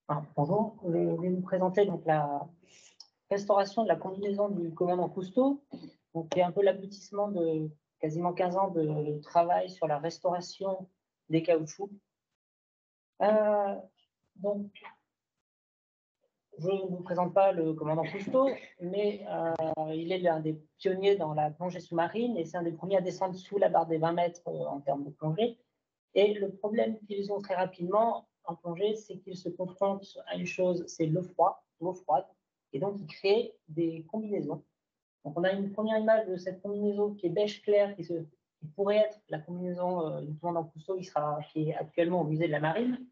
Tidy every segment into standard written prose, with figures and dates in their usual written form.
Alors, bonjour, je vais vous présenter donc la restauration de la combinaison du commandant Cousteau, donc qui est un peu l'aboutissement de quasiment 15 ans de travail sur la restauration des caoutchoucs. Euh, donc, je ne vous présente pas le commandant Cousteau, mais il est l'un des pionniers dans la plongée sous-marine et c'est un des premiers à descendre sous la barre des 20 mètres en termes de plongée. Et le problème qu'ils ont très rapidement en plongée, c'est qu'ils se confrontent à une chose, c'est l'eau froide, et donc ils créent des combinaisons. Donc on a une première image de cette combinaison qui est beige clair, qui pourrait être la combinaison du commandant Cousteau, qui est actuellement au musée de la Marine.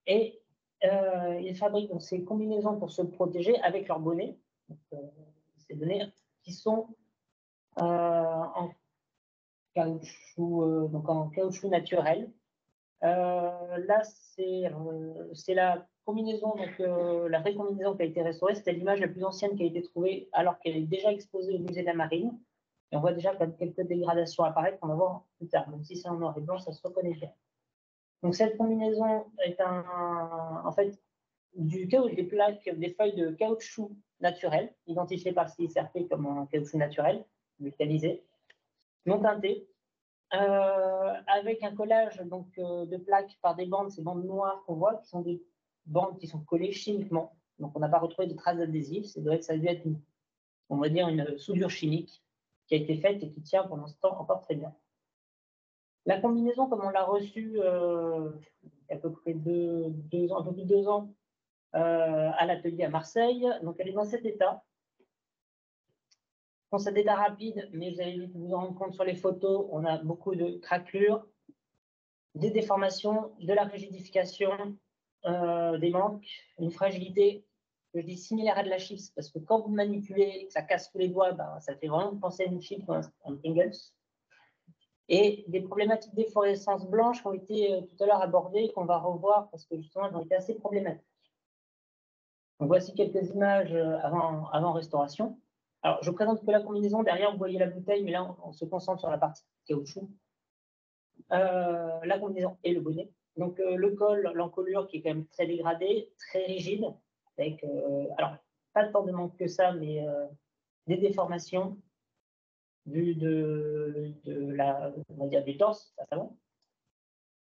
Et ils fabriquent donc ces combinaisons pour se protéger avec leurs bonnets. Donc, ces bonnets qui sont en caoutchouc, donc en caoutchouc naturel. Là, c'est la combinaison, donc la vraie combinaison qui a été restaurée. C'était l'image la plus ancienne qui a été trouvée alors qu'elle est déjà exposée au musée de la Marine. Et on voit déjà quelques dégradations apparaître qu'on va voir plus tard. Même si c'est en noir et blanc, ça se reconnaît bien. Donc cette combinaison est en fait des plaques, des feuilles de caoutchouc naturel, identifiées par le CICRP comme un caoutchouc naturel, métallisé, non teinté, avec un collage donc, de plaques par des bandes, ces bandes noires qu'on voit, qui sont des bandes qui sont collées chimiquement. Donc on n'a pas retrouvé de traces adhésives, ça a dû être on va dire une soudure chimique qui a été faite et qui tient pour l'instant encore très bien. La combinaison, comme on l'a reçue il y a à peu près un peu plus de 2 ans, à l'atelier à Marseille, donc elle est dans cet état. Bon, cet état rapide, mais vous allez vite vous en rendre compte sur les photos, on a beaucoup de craquelures, des déformations, de la rigidification, des manques, une fragilité, je dis similaire à de la chips, parce que quand vous manipulez, que ça casse tous les doigts, ben, ça fait vraiment penser à une chip ou un Pringles. Et des problématiques d'efflorescence blanche qui ont été tout à l'heure abordées, qu'on va revoir, parce que justement, elles ont été assez problématiques. Donc voici quelques images avant restauration. Alors, je présente que la combinaison. Derrière, vous voyez la bouteille, mais là, on se concentre sur la partie caoutchouc. La combinaison et le bonnet. Donc, le col, l'encolure qui est quand même très dégradé, très rigide, avec, alors, pas tant de manque que ça, mais des déformations on va dire du torse, ça va.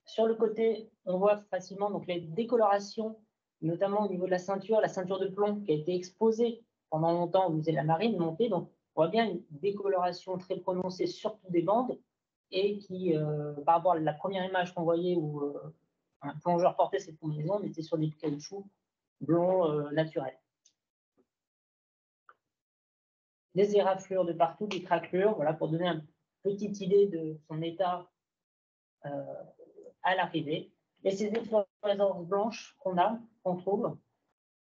Sur le côté, on voit facilement donc, les décolorations, notamment au niveau de la ceinture de plomb qui a été exposée pendant longtemps au musée de la Marine, montée. Donc, on voit bien une décoloration très prononcée, surtout des bandes, et qui, par rapport à la première image qu'on voyait où un plongeur portait cette combinaison, on était sur des caoutchoucs blonds naturels. Des éraflures de partout, des craquelures, voilà, pour donner une petite idée de son état à l'arrivée. Et ces efflorescences blanches qu'on trouve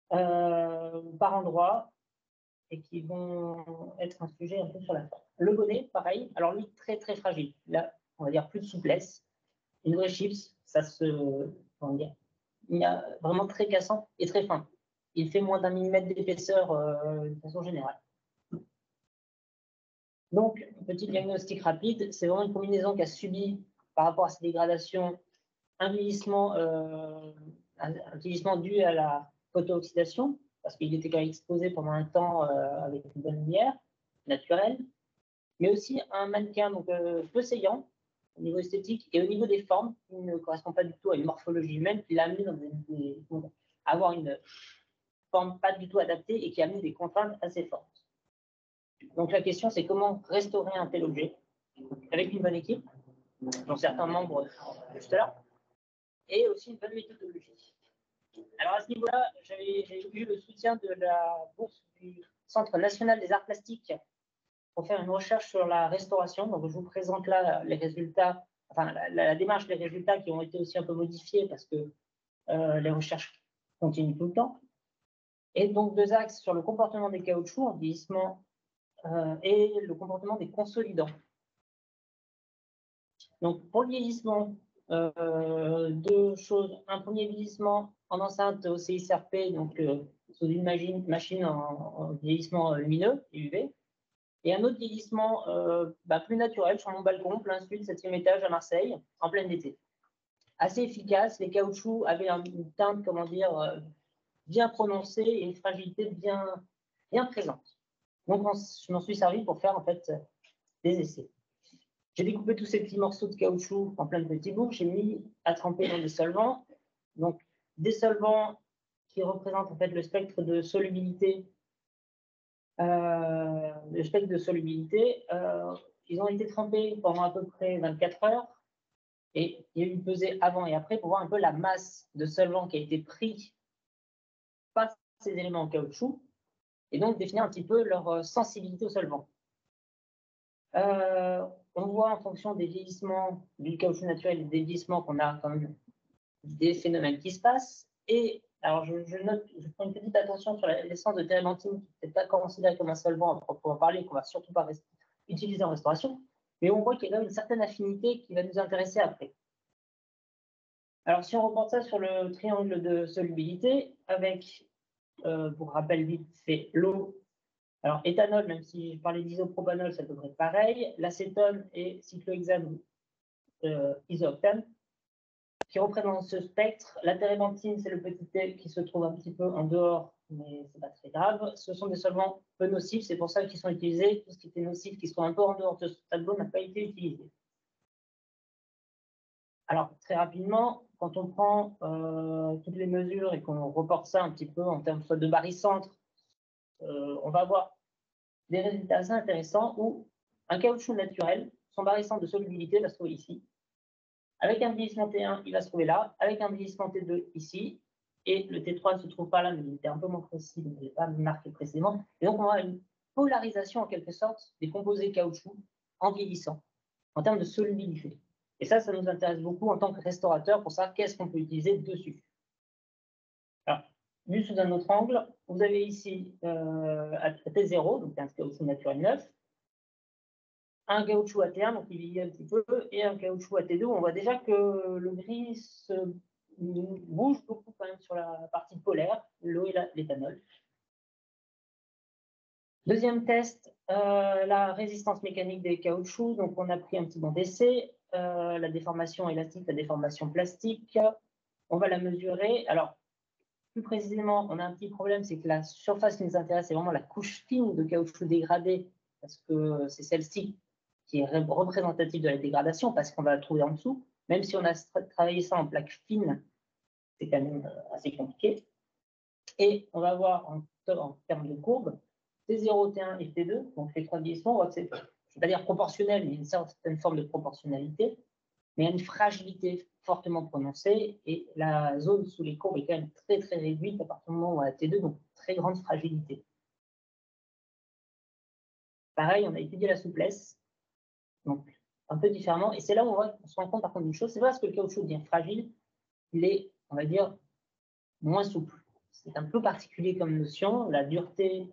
par endroits et qui vont être un sujet un peu sur la fin. Le bonnet, pareil, alors lui, très très fragile. Là, on va dire plus de souplesse. Une vraie chips, comment dire, il y a vraiment très cassant et très fin. Il fait moins d'1 millimètre d'épaisseur de façon générale. Donc, petit diagnostic rapide, c'est vraiment une combinaison qui a subi, par rapport à ces dégradations, un vieillissement dû à la photooxydation, parce qu'il était quand même exposé pendant un temps avec une bonne lumière naturelle, mais aussi un mannequin donc, peu saillant au niveau esthétique et au niveau des formes, qui ne correspond pas du tout à une morphologie humaine, qui l'a amené avoir une forme pas du tout adaptée et qui a amené des contraintes assez fortes. Donc la question, c'est comment restaurer un tel objet avec une bonne équipe, dont certains membres juste là, et aussi une bonne méthodologie. Alors à ce niveau-là, j'ai eu le soutien de la bourse du Centre national des arts plastiques pour faire une recherche sur la restauration. Donc je vous présente là les résultats, enfin la démarche des résultats qui ont été aussi un peu modifiés parce que les recherches continuent tout le temps. Et donc 2 axes sur le comportement des caoutchoucs en vieillissement et le comportement des consolidants. Donc pour le vieillissement, 2 choses. Un premier vieillissement en enceinte au CICRP, donc sous une machine en vieillissement lumineux, UV, et un autre vieillissement plus naturel sur mon balcon, plein sud, 7e étage à Marseille, en plein été, assez efficace. Les caoutchoucs avaient une teinte, comment dire, bien prononcée et une fragilité bien présente. Donc, je m'en suis servi pour faire en fait des essais. J'ai découpé tous ces petits morceaux de caoutchouc en plein de petits bouts. J'ai mis à tremper dans des solvants. Donc, des solvants qui représentent en fait le spectre de solubilité. Ils ont été trempés pendant à peu près 24 heures. Et il y a eu une pesée avant et après pour voir un peu la masse de solvant qui a été pris par ces éléments en caoutchouc et donc définir un petit peu leur sensibilité au solvant. On voit en fonction des vieillissements du caoutchouc naturel et des vieillissements qu'on a quand même des phénomènes qui se passent. Et alors je prends une petite attention sur l'essence de térébenthine qui n'est pas considérée comme un solvant à proprement parler, qu'on ne va surtout pas utiliser en restauration, mais on voit qu'il y a quand même une certaine affinité qui va nous intéresser après. Alors, si on reporte ça sur le triangle de solubilité, avec, pour rappel vite, c'est l'eau. Alors, éthanol, même si je parlais d'isopropanol, c'est à peu près pareil. L'acétone et cyclohexane isooctane, qui représentent ce spectre. La térébenthine, c'est le petit T qui se trouve un petit peu en dehors, mais ce n'est pas très grave. Ce sont des solvants peu nocifs, c'est pour ça qu'ils sont utilisés. Tout ce qui était nocif, qui se trouve un peu en dehors de ce tableau, n'a pas été utilisé. Alors, très rapidement, quand on prend toutes les mesures et qu'on reporte ça un petit peu en termes soit de barycentre, on va avoir des résultats assez intéressants où un caoutchouc naturel, son barycentre de solubilité va se trouver ici. Avec un vieillissement T1, il va se trouver là. Avec un vieillissement T2, ici. Et le T3 ne se trouve pas là, mais il était un peu moins précis, donc je ne l'ai pas marqué précisément. Et donc, on a une polarisation, en quelque sorte, des composés caoutchouc en vieillissant, en termes de solubilité. Et ça nous intéresse beaucoup en tant que restaurateur pour savoir qu'est-ce qu'on peut utiliser dessus. Alors, vu sous un autre angle, vous avez ici à T0, donc un caoutchouc naturel neuf, un caoutchouc à T1, donc il vieillit un petit peu, et un caoutchouc à T2, on voit déjà que le gris se bouge beaucoup quand même sur la partie polaire, l'eau et l'éthanol. Deuxième test, la résistance mécanique des caoutchoucs. Donc, on a pris un petit banc d'essai, la déformation élastique, la déformation plastique. On va la mesurer. Alors, plus précisément, on a un petit problème, c'est que la surface qui nous intéresse, c'est vraiment la couche fine de caoutchouc dégradé, parce que c'est celle-ci qui est représentative de la dégradation, parce qu'on va la trouver en dessous. Même si on a travaillé ça en plaque fine, c'est quand même assez compliqué. Et on va voir en termes de courbes, T0, T1 et T2, donc les trois vieillissements, on voit que c'est, je ne vais pas dire proportionnel, mais une certaine forme de proportionnalité, mais il y a une fragilité fortement prononcée, et la zone sous les courbes est quand même très très réduite à partir du moment où on a T2, donc très grande fragilité. Pareil, on a étudié la souplesse, donc un peu différemment, et c'est là où on se rend compte par contre d'une chose, c'est parce que le caoutchouc devient fragile, il est, on va dire, moins souple. C'est un peu particulier comme notion, la dureté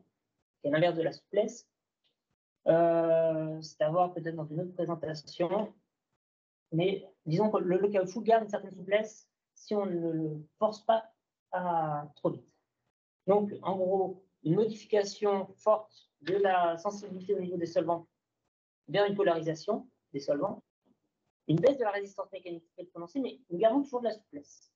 qui est l'inverse de la souplesse. C'est à voir peut-être dans une autre présentation. Mais disons que le caoutchouc garde une certaine souplesse si on ne le force pas trop vite. Donc, en gros, une modification forte de la sensibilité au niveau des solvants vers une polarisation des solvants, une baisse de la résistance mécanique très prononcée, mais nous gardons toujours de la souplesse.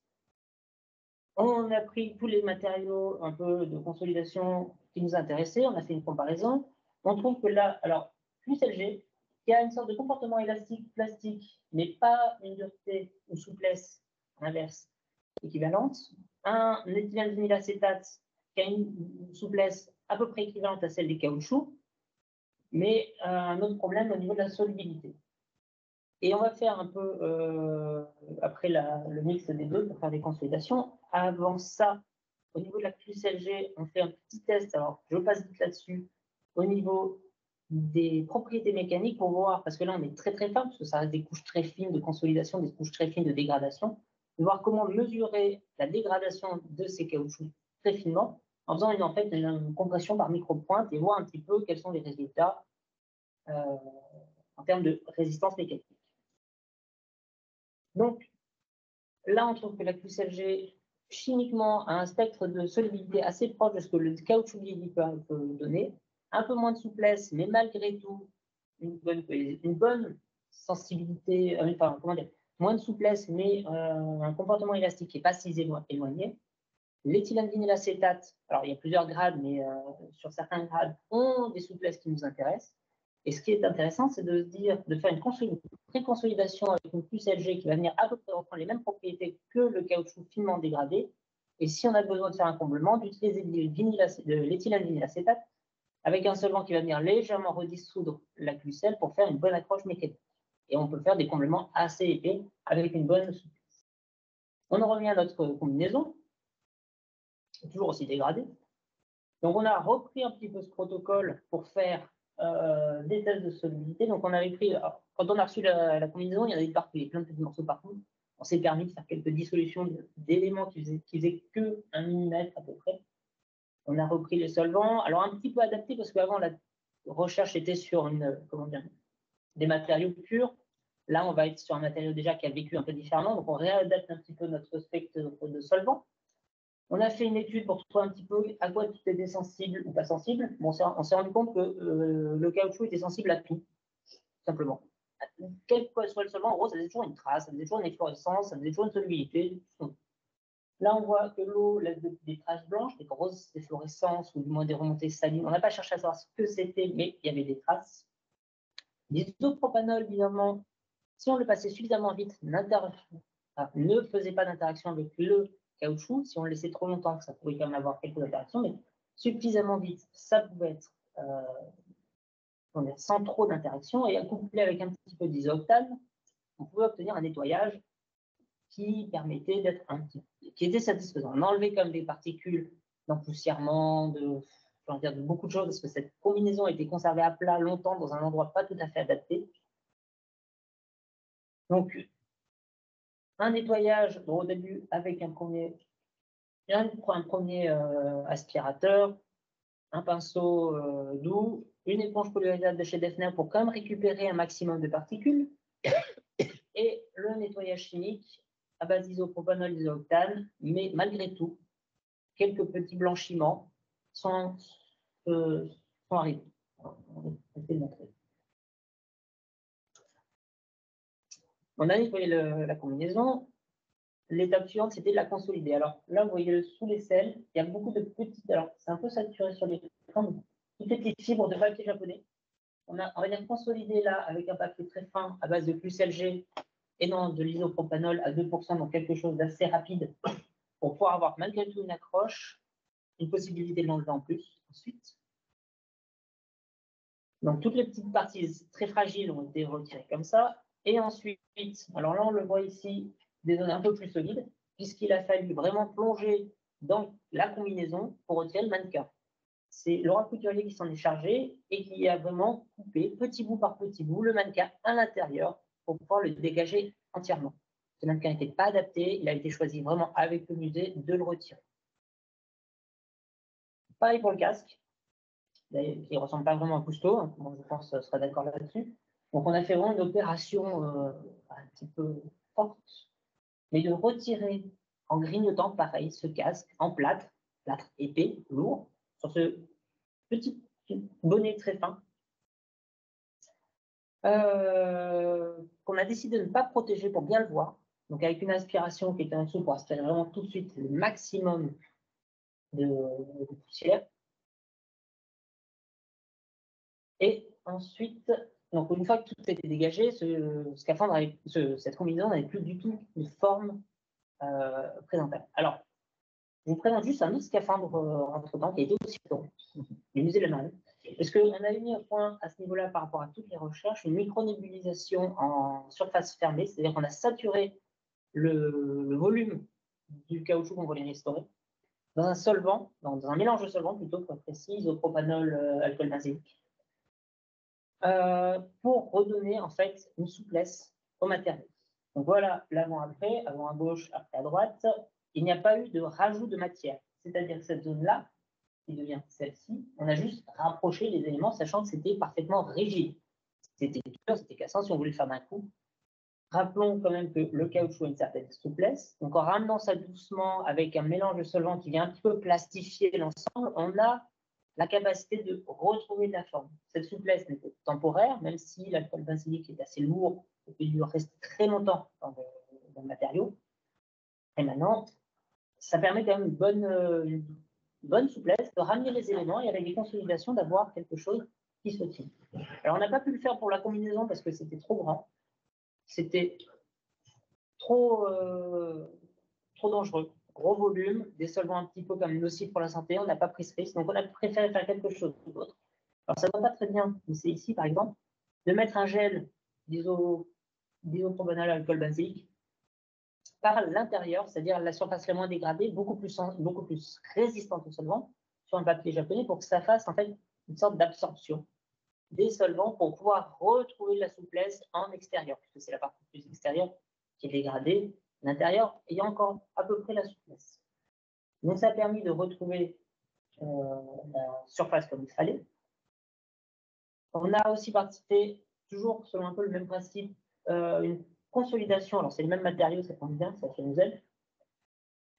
On a pris tous les matériaux un peu de consolidation qui nous intéressaient, on a fait une comparaison. On trouve que là, alors, QCLG, qui a une sorte de comportement élastique, plastique, mais pas une dureté ou souplesse inverse équivalente. Un éthylène vinylacétate qui a une souplesse à peu près équivalente à celle des caoutchoucs, mais un autre problème au niveau de la solubilité. Et on va faire un peu, après le mix des deux, pour faire des consolidations. Avant ça, au niveau de la QCLG, on fait un petit test. Alors, je passe vite là-dessus. Au niveau des propriétés mécaniques, pour voir, parce que là, on est très très fin, parce que ça reste des couches très fines de consolidation, des couches très fines de dégradation, de voir comment mesurer la dégradation de ces caoutchoucs très finement, en faisant en fait une compression par micro-pointe et voir un petit peu quels sont les résultats en termes de résistance mécanique. Donc, là, on trouve que la QCLG, chimiquement, a un spectre de solubilité assez proche de ce que le caoutchouc vieilli peut donner. Un peu moins de souplesse, mais malgré tout, une bonne sensibilité, enfin, comment dire, moins de souplesse, mais un comportement élastique qui n'est pas si éloigné. L'éthylène vinylacétate, alors il y a plusieurs grades, mais sur certains grades, ont des souplesses qui nous intéressent. Et ce qui est intéressant, c'est de se dire, de faire une préconsolidation avec une puce LG qui va venir à peu près reprendre les mêmes propriétés que le caoutchouc finement dégradé. Et si on a besoin de faire un comblement, d'utiliser de l'éthylène vinylacétate avec un solvant qui va venir légèrement redissoudre la cuisselle pour faire une bonne accroche mécanique. Et on peut faire des comblements assez épais avec une bonne souplesse. On en revient à notre combinaison, toujours aussi dégradée. Donc, on a repris un petit peu ce protocole pour faire des tests de solubilité. Donc, on avait pris, quand on a reçu la combinaison, il y en avait partout, il y avait plein de petits morceaux partout. On s'est permis de faire quelques dissolutions d'éléments qui faisaient que 1 mm à peu près. On a repris les solvants, alors un petit peu adapté parce qu'avant la recherche était sur des matériaux purs. Là, on va être sur un matériau déjà qui a vécu un peu différemment, donc on réadapte un petit peu notre spectre de solvants. On a fait une étude pour trouver un petit peu à quoi tout était sensible ou pas sensible. Bon, on s'est rendu compte que le caoutchouc était sensible à tout, simplement. Quel que soit le solvant, en gros, ça faisait toujours une trace, ça faisait toujours une efflorescence, ça faisait toujours une solubilité. Là, on voit que l'eau laisse des traces blanches, des grosses efflorescences ou du moins des remontées salines. On n'a pas cherché à savoir ce que c'était, mais il y avait des traces. L'isopropanol, bizarrement, si on le passait suffisamment vite, ne faisait pas d'interaction avec le caoutchouc. Si on le laissait trop longtemps, ça pouvait quand même avoir quelques interactions, mais suffisamment vite, ça pouvait être sans trop d'interaction. Et couplé avec un petit peu d'isooctane, on pouvait obtenir un nettoyage qui permettait qui était satisfaisant. On enlevait comme des particules d'empoussièrement, de beaucoup de choses, parce que cette combinaison a été conservée à plat longtemps dans un endroit pas tout à fait adapté. Donc, un nettoyage au début avec un premier aspirateur, un pinceau doux, une éponge polyuréthane de chez Defner pour quand même récupérer un maximum de particules, et le nettoyage chimique à base d'isopropanol, isooctane, mais malgré tout, quelques petits blanchiments sont arrivés. On a nettoyé la combinaison. L'étape suivante, c'était de la consolider. Alors là, vous voyez sous les selles, il y a beaucoup de petites. Alors, c'est un peu saturé sur les toutes petites fibres de papier japonais. On va venir consolider là avec un papier très fin à base de plus LG et non de l'isopropanol à 2%, donc quelque chose d'assez rapide pour pouvoir avoir malgré tout une accroche, une possibilité de l'enlever en plus ensuite. Donc, toutes les petites parties très fragiles ont été retirées comme ça. Et ensuite, alors là, on le voit ici, des zones un peu plus solides, puisqu'il a fallu vraiment plonger dans la combinaison pour retirer le mannequin. C'est Laura Couturier qui s'en est chargé et qui a vraiment coupé petit bout par petit bout le mannequin à l'intérieur pour pouvoir le dégager entièrement. Ce mannequin n'était pas adapté, il a été choisi vraiment avec le musée de le retirer. Pareil pour le casque, qui ne ressemble pas vraiment à un cousteau, hein, je pense que sera d'accord là-dessus. Donc on a fait vraiment une opération un petit peu forte, mais de retirer en grignotant pareil ce casque en plâtre épais, lourd, sur ce petit bonnet très fin, qu'on a décidé de ne pas protéger pour bien le voir. Donc avec une aspiration qui était en dessous pour aspirer vraiment tout de suite le maximum de poussière. Et ensuite, donc une fois que tout était dégagé, cette combinaison n'avait plus du tout de forme présentable. Alors, je vous présente juste un autre scaphandre entre-temps qui a été aussi long, du musée Le Marais. Parce qu'on avait mis un point à ce niveau-là par rapport à toutes les recherches, une micronébulisation en surface fermée, c'est-à-dire qu'on a saturé le volume du caoutchouc qu'on voulait restaurer dans un solvant, dans un mélange de solvants plutôt pour être précis, isopropanol, alcool benzénique, pour redonner en fait une souplesse au matériau. Donc voilà l'avant-après, avant à gauche, après à droite. Il n'y a pas eu de rajout de matière, c'est-à-dire que cette zone-là, qui devient celle-ci, on a juste rapproché les éléments, sachant que c'était parfaitement rigide. C'était dur, c'était cassant si on voulait le faire d'un coup. Rappelons quand même que le caoutchouc a une certaine souplesse. Donc en ramenant ça doucement avec un mélange de solvant qui vient un petit peu plastifier l'ensemble, on a la capacité de retrouver de la forme. Cette souplesse n'est que temporaire, même si l'alcool benzylique est assez lourd et peut lui rester très longtemps dans le matériau. Et maintenant, ça permet quand même une bonne souplesse de ramener les éléments et avec les consolidations d'avoir quelque chose qui se tient. Alors, on n'a pas pu le faire pour la combinaison parce que c'était trop grand. C'était trop dangereux. Gros volume, des solvants un petit peu comme nocifs pour la santé. On n'a pas pris ce risque, donc on a préféré faire quelque chose d'autre. Alors, ça ne va pas très bien, mais c'est ici, par exemple, de mettre un gel d'isopropanol alcool benzylique par l'intérieur, c'est-à-dire la surface la moins dégradée, beaucoup plus résistante au solvant, sur un papier japonais pour que ça fasse en fait une sorte d'absorption des solvants pour pouvoir retrouver de la souplesse en extérieur, puisque c'est la partie plus extérieure qui est dégradée, l'intérieur ayant encore à peu près la souplesse. Donc ça a permis de retrouver la surface comme il fallait. On a aussi participé, toujours selon un peu le même principe, une consolidation, alors c'est le même matériau, ça tombe bien, ça fait nous aide,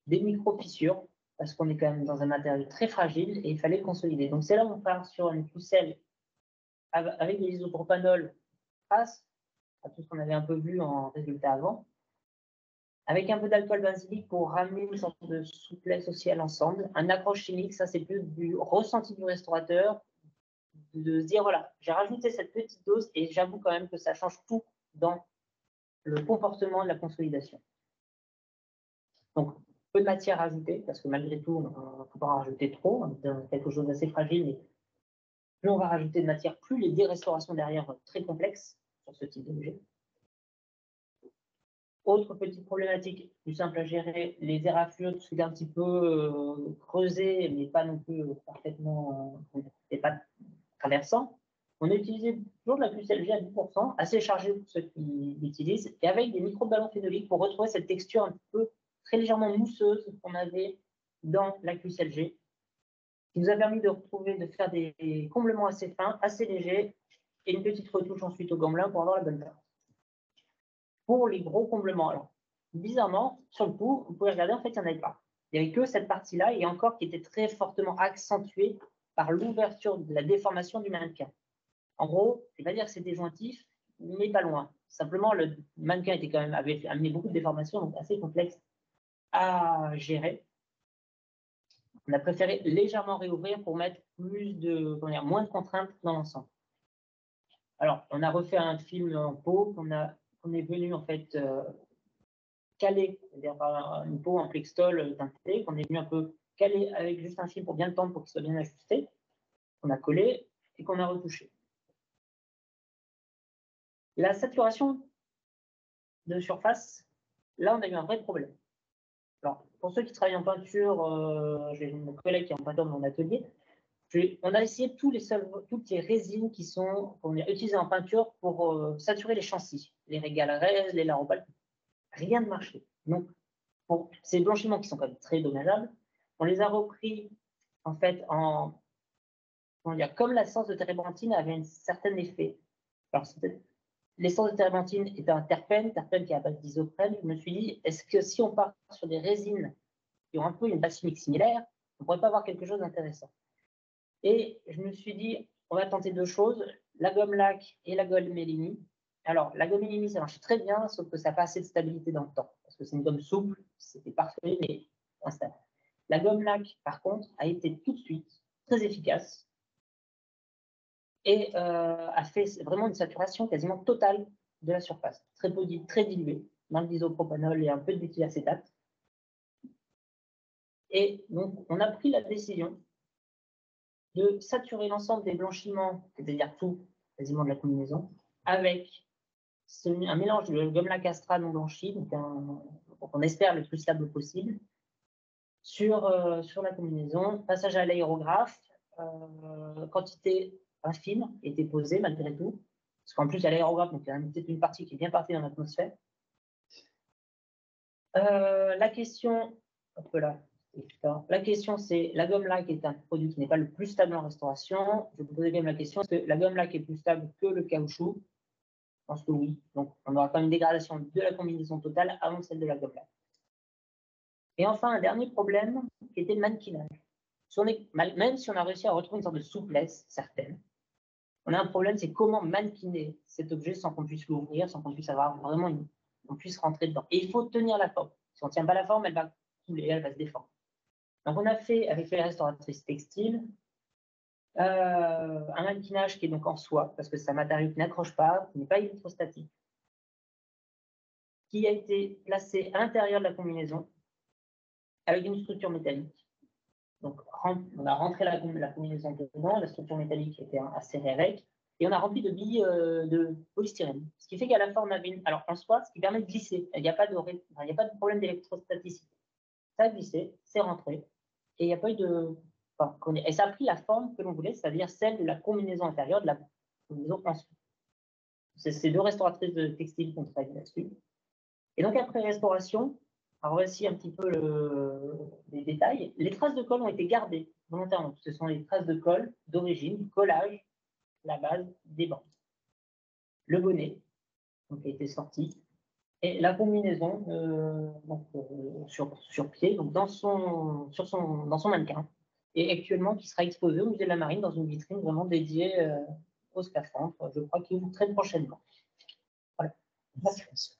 des micro-fissures, parce qu'on est quand même dans un matériau très fragile et il fallait consolider. Donc c'est là où on part sur une cuisselle avec de l'isopropanol face à tout ce qu'on avait un peu vu en résultat avant, avec un peu d'alcool benzylique pour ramener une sorte de souplesse aussi à l'ensemble. Un accroche chimique, ça c'est plus du ressenti du restaurateur, de se dire voilà, j'ai rajouté cette petite dose et j'avoue quand même que ça change tout dans le comportement de la consolidation. Donc, peu de matière à ajouter, parce que malgré tout, on ne peut pas en rajouter trop, on est dans quelque chose d'assez fragile, mais plus on va rajouter de matière, plus les dérestaurations derrière vont être très complexes sur ce type d'objet. Autre petite problématique, plus simple à gérer, les éraflures, tout ce qui est un petit peu creusé, mais pas non plus parfaitement, et pas traversant. On a utilisé toujours de la QCLG à 10%, assez chargée pour ceux qui l'utilisent, et avec des micro-ballons phénoliques pour retrouver cette texture un petit peu très légèrement mousseuse qu'on avait dans la QCLG, qui nous a permis de retrouver, de faire des comblements assez fins, assez légers, et une petite retouche ensuite au gamelin pour avoir la bonne teinte. Pour les gros comblements, alors, bizarrement, sur le coup, vous pouvez regarder, en fait, il n'y en avait pas. Il n'y avait que cette partie-là, et encore qui était très fortement accentuée par l'ouverture de la déformation du mannequin. En gros, je ne vais pas dire que c'était jointif, mais pas loin. Simplement, le mannequin avait amené beaucoup de déformations, donc assez complexe à gérer. On a préféré légèrement réouvrir pour mettre moins de contraintes dans l'ensemble. Alors, on a refait un film en peau qu'on est venu en fait caler, c'est-à-dire par une peau en plextol teintée, qu'on est venu un peu caler avec juste un film pour bien le tendre pour qu'il soit bien ajusté, qu'on a collé et qu'on a retouché. La saturation de surface, là, on a eu un vrai problème. Alors, pour ceux qui travaillent en peinture, j'ai mon collègue qui est en peinture dans mon atelier, on a essayé toutes les résines qu'on a utilisées en peinture pour saturer les chancis, les Régal-Rez, les Laropal. Rien ne marchait. Donc, pour ces blanchiments qui sont quand même très dommageables, on les a repris en fait comme l'essence de térébenthine avait un certain effet. Alors, l'essence de térébenthine est un terpène qui est à base d'isoprène. Je me suis dit, est-ce que si on part sur des résines qui ont un peu une base chimique similaire, on ne pourrait pas avoir quelque chose d'intéressant? Et je me suis dit, on va tenter deux choses, la gomme lac et la gomme mélimie. Alors, la gomme mélimie, ça marche très bien, sauf que ça n'a pas assez de stabilité dans le temps, parce que c'est une gomme souple, c'était parfait, mais instable. La gomme lac, par contre, a été tout de suite très efficace et a fait vraiment une saturation quasiment totale de la surface, très diluée dans le disopropanol et un peu de méthylacétate. Et donc, on a pris la décision de saturer l'ensemble des blanchiments, c'est-à-dire tout, quasiment de la combinaison, avec un mélange de gomme lac Astra non blanchi, donc on espère le plus stable possible, sur la combinaison. Passage à l'aérographe, quantité infime était posée malgré tout, parce qu'en plus, il y a l'aérographe, donc il y a peut-être une partie qui est bien partie dans l'atmosphère. La question, hop là, la question, c'est la gomme lac est un produit qui n'est pas le plus stable en restauration. Je vous posais quand même la question, est-ce que la gomme lac est plus stable que le caoutchouc? Je pense que oui. Donc, on aura quand même une dégradation de la combinaison totale avant celle de la gomme lac. Et enfin, un dernier problème qui était le mannequinage. Même si on a réussi à retrouver une sorte de souplesse certaine, on a un problème, c'est comment mannequiner cet objet sans qu'on puisse l'ouvrir, sans qu'on puisse avoir vraiment on puisse rentrer dedans. Et il faut tenir la forme. Si on ne tient pas la forme, elle va couler, elle va se déformer. Donc on a fait, avec les restauratrices textiles, un mannequinage qui est donc en soie, parce que c'est un matériau qui n'accroche pas, qui n'est pas électrostatique, qui a été placé à l'intérieur de la combinaison avec une structure métallique. Donc, on a rentré la combinaison dedans, la structure métallique était acérée avec, et on a rempli de billes de polystyrène. Ce qui fait qu'à la fois, on avait alors en soi, ce qui permet de glisser. Il n'y a pas de problème d'électrostaticité. Ça a glissé, c'est rentré, et il n'y a pas eu de. Enfin, et ça a pris la forme que l'on voulait, c'est-à-dire celle de la combinaison intérieure de la combinaison en soie. C'est ces deux restauratrices de textiles qu'on travaille là-dessus. Et donc, après restauration, alors voici un petit peu les détails. Les traces de colle ont été gardées volontairement. Ce sont les traces de colle d'origine, du collage, la base des bandes. Le bonnet, donc, a été sorti, et la combinaison sur pied, donc dans son mannequin, et actuellement qui sera exposée au musée de la Marine dans une vitrine vraiment dédiée au scaphandre. Je crois qu'il ouvre très prochainement. Voilà. Merci.